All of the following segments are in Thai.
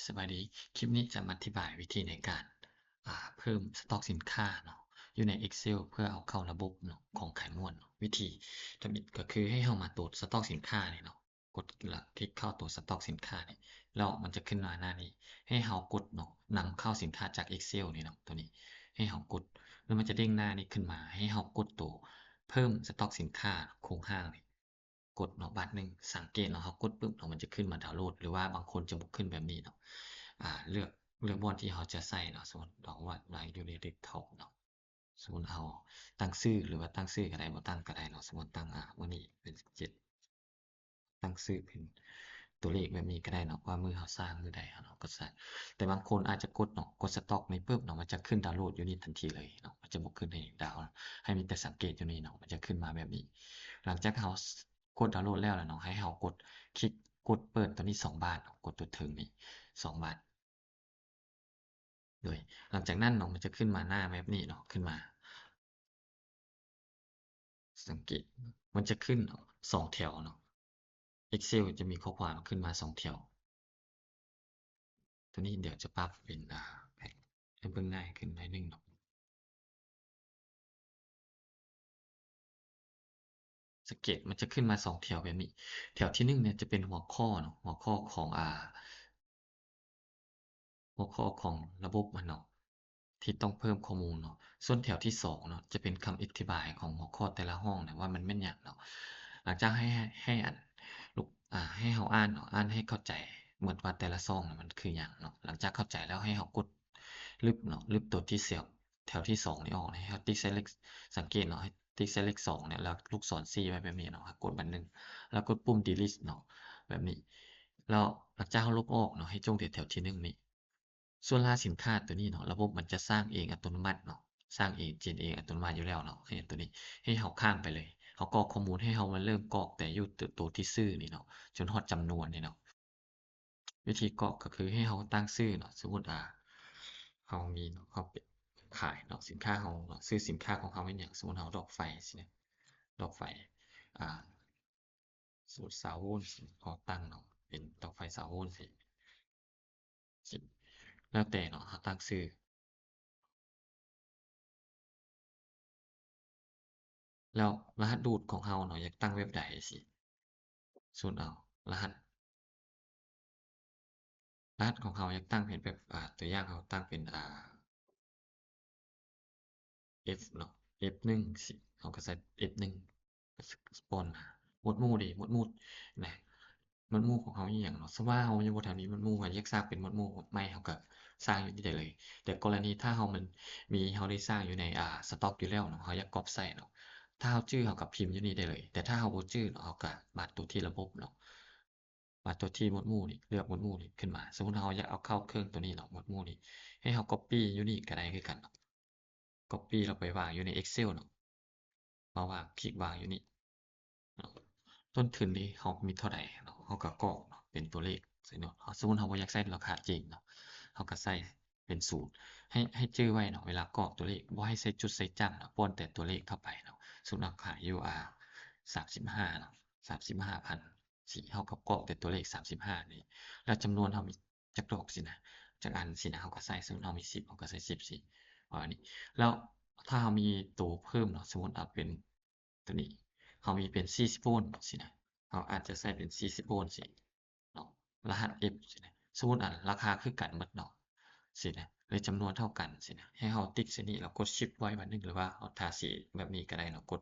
สวัสดี คลิปนี้จะมาอธิบายวิธีในการเพิ่มสต็อกสินค้าเนาะอยู่ใน Excel เพื่อเอาเข้าระบบเนาะของขายม่วนเนาะวิธีทำอิฐก็คือให้เรามาตรวจสต็อกสินค้านี่เนาะกดคลิกเข้าตรวจสต็อกสินค้านี่แล้วมันจะขึ้นมาหน้านี้ให้เรากดเนาะนำเข้าสินค้าจาก Excel นี่เนาะตัวนี้ให้เรากดแล้วมันจะเด้งหน้านี้ขึ้นมาให้เรากดตัวเพิ่มสต็อกสินค้าโครงห้างนี่กดเนาะบัตรหนึ่งสังเกตเนาะเรากดปุ๊บเนาะมันจะขึ้นมาดาวน์โหลดหรือว่าบางคนจะบ่ขึ้นแบบนี้เนาะ เลือกบอนที่เขาจะใส่เนาะสมมติเราว่าเราอยู่ในเด็กท็อปเนาะสมมติเอาตั้งชื่อหรือว่าตั้งชื่อก็ได้บ่ตั้งก็ได้เนาะสมมติตั้งมื้อนี้เป็น17ตั้งชื่อเป็นตัวเลขแบบนี้ก็ได้เนาะว่ามื้อเราสร้างมื้อใดเนาะก็ใส่แต่บางคนอาจจะกดเนาะกดสต็อกนี้ปุ๊บเนาะมันจะขึ้นดาวน์โหลดอยู่นี่ทันทีเลยเนาะมันจะบ่ขึ้นให้ดาวน์ให้มีแต่สังเกตอยู่นี่เนาะมันจะขึ้นมาแบบนี้หลังจากเรากดดาวน์โหลดแล้วเนาะให้เรากดคลิกกดเปิดตัวนี้2บาทเนาะกดตัวถึงนี่2บาท โดยหลังจากนั้นเนาะมันจะขึ้นมาหน้าแบบนี้เนาะขึ้นมาสังเกตมันจะขึ้น2แถวเนาะ Excel จะมีข้อความขึ้นมา2แถวตัวนี้เดี๋ยวจะปรับเป็นให้เบิ่งง่ายขึ้นหน่อยหนึ่งเนาะสังเกตมันจะขึ้นมา2แถวแบบนี้แถวที่1เนี่ยจะเป็นหัวข้อเนาะหัวข้อของหัวข้อของระบบมันเนาะที่ต้องเพิ่มข้อมูลเนาะส่วนแถวที่2เนาะจะเป็นคำอธิบายของหัวข้อแต่ละห้องนะว่ามันแม่นหยังเนาะหลังจากให้อันลูกให้เราอ่านเนาะอ่านให้เข้าใจเหมือนว่าแต่ละช่องน่ะมันคือหยังเนาะหลังจากเข้าใจแล้วให้เรากดลึบเนาะลึบตัวที่เสียบแถวที่2นี่ออกให้เราติ๊ก select สังเกตเนาะให้ติ๊ก select 2เนี่ยแล้วลูกศรชี้ไว้แบบนี้เนาะกดบันหนึ่งแล้วกดปุ่ม delete เนาะแบบนี้แล้วหลังจากเราลบออกเนาะให้จงที่แถวที่1นี้ ส่วนราสินค้าตัวนี้เนาะระบบมันจะสร้างเองอัตโนมัติเนาะสร้างเองเจนเองอัตโนมัติอยู่แล้วเนาะให้ตัวนี้ให้เราข้ามไปเลยเขากรอกข้อมูลให้เรามาเริ่มกรอกแต่อยู่ตัวที่ชื่อนี่เนาะจนฮอดจำนวนนี่เนาะวิธีกรอกก็คือให้เราตั้งชื่อเนาะสมมุติเรามีเนาะเราเป็นขายเนาะสินค้าเราเนาะชื่อสินค้าของเราเป็นหยังสมมุติเราดอกไฟสินะดอกไฟอ่าสมมุติซาโวนเราตั้งเนาะเป็นดอกไฟซาโวนสิแล้วแต่เนาะเราตั้งชื่อ แล้วรหัสรูทของเราเนาะอยากตั้งแบบใดสิสูนเอารหัสของเราอยากตั้งเป็นแบบตัวอย่างเราตั้งเป็นF เนาะ F1 สิเราก็ใส่ F1 สปอนหมวดหมู่ดิหมวดหมู่นะหมวดหมู่ของเราอิหยังเนาะสมมุติว่าเราอยู่บ่แถวนี้หมวดหมู่ก็อยากสร้างเป็นหมวดหมู่ใหม่เราก็สร้างอยู่นี่ได้เลยแต่กรณีถ้าเรามันมีเราได้สร้างอยู่ในสต็อกอยู่แล้วเนาะเราอยากก๊อบใส่เนาะถ้าเราจื้อเราก็พิมพ์อยู่นี่ได้เลยแต่ถ้าเราบ่จื้อเนาะเราก็มาตัวที่ระบบเนาะ มาตัวที่หมวดหมู่นี่เลือกหมวดหมู่นี่ขึ้นมาสมมุติเราอยากเอาเข้าเครื่องตัวนี้เนาะหมวดหมู่นี่ให้เรา copy อยู่นี่ก็ได้คือกันเนาะ copy แล้วไปวางอยู่ใน Excel เนาะมาวางคลิกวางอยู่นี่เนาะต้นทุนนี่เรามีเท่าใดเนาะเราก็กรอกเนาะเป็นตัวเลขใส่เนาะสมมุติเราบ่อยากใส่ราคาจริงเนาะเราก็ใส่เป็น0ให้จื้อไว้เนาะเวลากรอกตัวเลขบ่ให้ใส่จุดใส่จั่นเนาะป้นแต่ตัวเลขเข้าไปเนาะสมมุติเราขายอยู่35เนาะ35,000สิเราก็กรอกแต่ตัวเลข35นี่แล้วจำนวนเรามีจักดอกสินะจักอันสินะเราก็ใส่สมมุติเรามี10เราก็ใส่10สิประมาณนี้แล้วถ้าเรามีตัวเพิ่มเนาะสมมุติเป็นตัวนี้เรามีเป็น40โวลต์สินะเราอาจจะใส่เป็น40โวลต์สิเนาะรหัส F สินะสมมุติราคาคือกันหมดเนาะสินะหรือจำนวนเท่ากันสินะให้เราติ๊กใส่นี่แล้วกด Shift ไว้บัดหนึ่งหรือว่าเราทาสีแบบนี้ก็ได้เนาะกด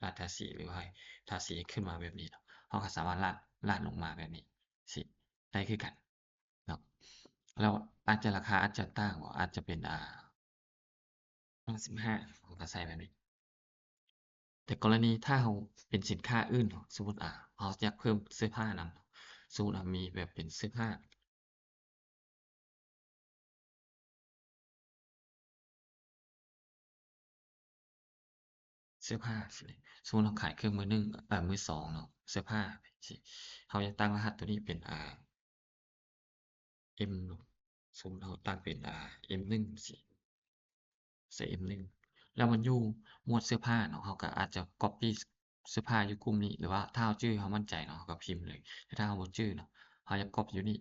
ลากทาสีหรือว่าทาสีขึ้นมาแบบนี้เนาะเราก็สามารถลากลงมาแบบนี้สิได้คือกันเนาะแล้วอาจจะราคาอาจจะต่างบ่อาจจะเป็น55เราก็ใส่แบบนี้ แต่กรณีถ้าเราเป็นสินค้าอื่นเนาะสมมุติเราอยากเพิ่มเสื้อผ้านำสมมุติมีแบบเป็นเสื้อผ้าสิสมมุติเราขายเครื่องมือหนึ่งมือสองเนาะเสื้อผ้าสิเราอยากตั้งรหัสตัวนี้เป็นM เนาะสมมุติเราตั้งเป็นM1 สิใส่ M1 แล้วมันอยู่หมวดเสื้อผ้าเนาะเราก็อาจจะก๊อบปี้เสื้อผ้าอยู่กลุ่มนี้หรือว่าถ้าเราชื่อเรามั่นใจเนาะเราก็พิมพ์เลยแต่ถ้าเราบ่ชื่อเนาะเราอยากก๊อบอยู่นี่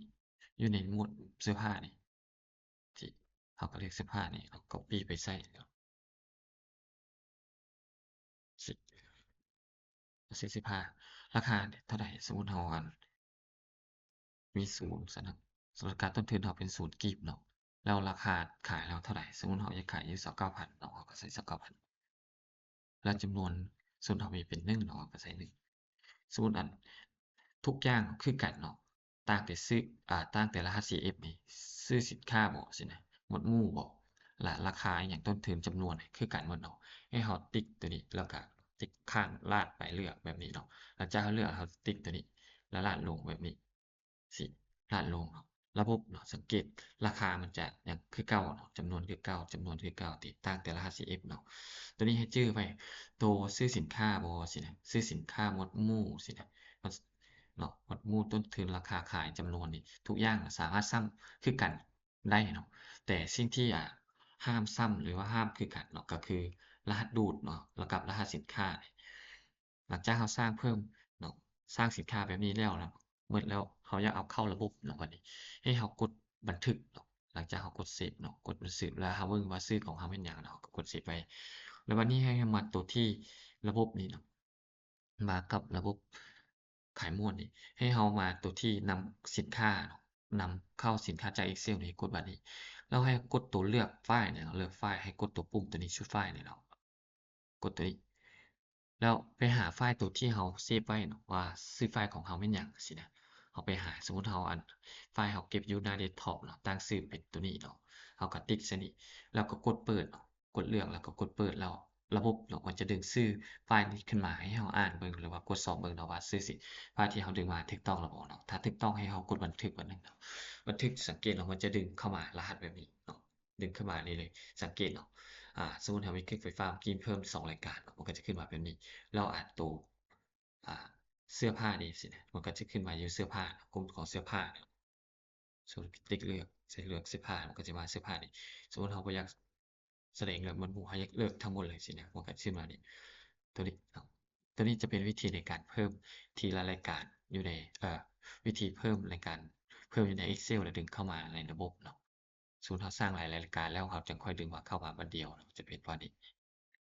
อยู่ในหมวดเสื้อผ้านี่ที่เราก็เลือกเสื้อผ้านี่เรา copy ไปใส่เนาะสิซื้อเสื้อผ้าราคาเท่าใดสมมุติเราอันมีศูนย์ซะเนาะสำหรับการต้นทุนเราเป็น0กีบเนาะแล้วราคาขายเราเท่าไรสมมุติเราอยากขายอยู่29,000เนาะเราก็ใส่29,000แล้วจำนวนส่วนเรามีเป็น1เนาะเราก็ใส่1สมมุติอันทุกอย่างคือกันเนาะต่างแต่ซื้อต่างแต่รหัส CF นี่ซื้อสินค้าบ่ซี้นะหมวดหมู่บ่และราคาอิหยังต้นทุนจำนวนนี่คือกันหมดเนาะให้เราติ๊กตัวนี้แล้วก็ติ๊กข้างลากไปเลือกแบบนี้เนาะหลังจากเราเลือกเราติ๊กตัวนี้แล้วลากลงแบบนี้สิลากลงเนาะระบบเนาะสังเกตราคามันจะยังคือเก่าเนาะจำนวนคือเก่าจำนวนคือเก่าติดต่างแต่รหัส CF เนาะตัวนี้ให้ชื่อไว้ตัวซื้อสินค้าบ่ซี้นะซื้อสินค้าหมวดหมู่ซี้นะมันเนาะหมวดหมู่ต้นทุนราคาขายจำนวนนี่ทุกอย่างสามารถซ้ำคือกันได้เนาะแต่สิ่งที่ห้ามซ้ำหรือว่าห้ามคือกันเนาะก็คือรหัสดูดเนาะแล้วกับรหัสสินค้าหลังจากเราสร้างเพิ่มเนาะสร้างสินค้าแบบนี้แล้วเนาะหมดแล้วเราอยากเอาเข้าระบบเนาะบัดนี้ให้เรากดบันทึกเนาะหลังจากเรากดเซฟเนาะกดบันทึกแล้วเราเบิ่งว่าชื่อของเราเป็นหยังเนาะก็กดเซฟไว้แล้วบัดนี้ให้เรามาตัวที่ระบบนี้เนาะมากับระบบขายม่วนนี่ให้เรามาตัวที่นำสินค้าเนาะนำเข้าสินค้าจาก Excel นี่กดบัดนี้แล้วให้กดตัวเลือกไฟล์เนี่ยเนาะเลือกไฟล์ให้กดตัวปุ่มตัวนี้ชุดไฟล์นี่เนาะ กดตัวนี้แล้วไปหาไฟล์ตัวที่เราเซฟไว้เนาะว่าชื่อไฟล์ของเราแม่นหยังซี้นะเราไปหาสมมุติเราอันไฟล์เราเก็บอยู่หน้าเดสก์ท็อปเนาะตั้งชื่อเป็นตัวนี้เนาะเราก็ติ๊กใส่นี่แล้วก็กดเปิดเนาะกดเลือกแล้วก็กดเปิดแล้วระบบเนาะมันจะดึงชื่อไฟล์นี้ขึ้นมาให้เราอ่านเบิ่งหรือว่ากดส่องเบิ่งเนาะว่าชื่อไฟล์ที่เราดึงมาถูกต้องแล้วบ่เนาะถ้าถูกต้องให้เรากดบันทึกบัดนั้นเนาะบันทึกสังเกตเนาะมันจะดึงเข้ามารหัสแบบนี้เนาะดึงเข้ามานี่เลยสังเกตเนาะ สมมุติเรามีเครื่องไฟฟ้าเมื่อกี้เพิ่ม2รายการมันก็จะขึ้นมาแบบนี้เราอาจตัวอ่าเสื้อผ้านี่สินะมันก็จะขึ้นมาอยู่เสื้อผ้ากลุ่มของเสื้อผ้าเนี่ยสมมุติติ๊กเลือกใส่เลือกเสื้อผ้ามันก็จะมาเสื้อผ้านี่สมมุติเราบ่อยากแสดงเรื่องหมวดหมู่เราอยากเลือกทั้งหมดเลยสินะมันก็ขึ้นมานี่ตัวนี้เนาะตัวนี้จะเป็นวิธีในการเพิ่มทีละรายการอยู่ในวิธีเพิ่มรายการเพิ่มอยู่ใน Excel แล้วดึงเข้ามาในระบบเนาะสมมุติเราสร้างหลายรายการแล้วเราจึงค่อยดึงมาเข้ามาบัดเดียวเนาะจะเป็นประมาณนี้